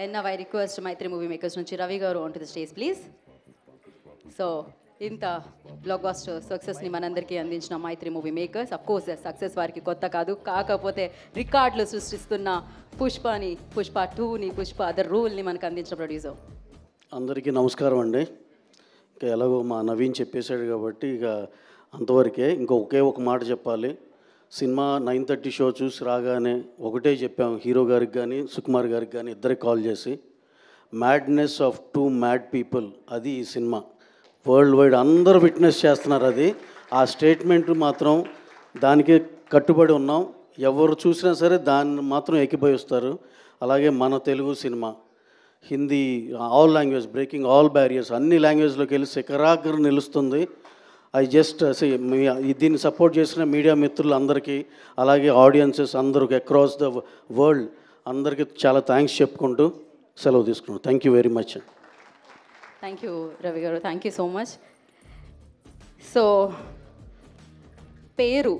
And now I request Maitri Movie Makers నుంచి రవి గారు onto the stage please. So ఇంత blockbuster సక్సెస్ని మనందరికీ అందించిన Mythri movie makers of course success వారికి కొత్త కాదు, కాకపోతే రికార్డులు సృష్టిస్తున్న పుష్పని, పుష్ప 2ని, పుష్ప అదర్ రూల్ని మనకు అందించిన ప్రొడ్యూసర్. అందరికీ నమస్కారం అండి. ఇంకా ఎలాగో మా నవీన్ చెప్పేశాడు కాబట్టి ఇక అంతవరకే. ఒకే ఒక మాట చెప్పాలి. సినిమా 9:30 షో చూసి రాగానే ఒకటే చెప్పాం హీరో గారికి కానీ సుకుమార్ గారికి కానీ ఇద్దరికి కాల్ చేసి, మ్యాడ్నెస్ ఆఫ్ 2 మ్యాడ్ పీపుల్ అది ఈ సినిమా. వరల్డ్ వైడ్ అందరూ విట్నెస్ చేస్తున్నారు. అది ఆ స్టేట్మెంట్ మాత్రం దానికి కట్టుబడి ఉన్నాం. ఎవరు చూసినా సరే దాన్ని మాత్రం ఎక్కిపోయిస్తారు. అలాగే మన Telugu cinema Hindi all language breaking all barriers అన్ని లాంగ్వేజ్లోకి వెళ్ళి శిఖరాగ్ర నిలుస్తుంది. ఐ జస్ట్ దీన్ని సపోర్ట్ చేసిన మీడియా మిత్రులందరికీ అలాగే ఆడియన్సెస్ అందరికి అక్రాస్ ద వరల్డ్ అందరికీ చాలా థ్యాంక్స్ చెప్పుకుంటూ సెలవు తీసుకున్నాను. Thank you very much. Thank you Ravi garu, thank you so much. So పేరు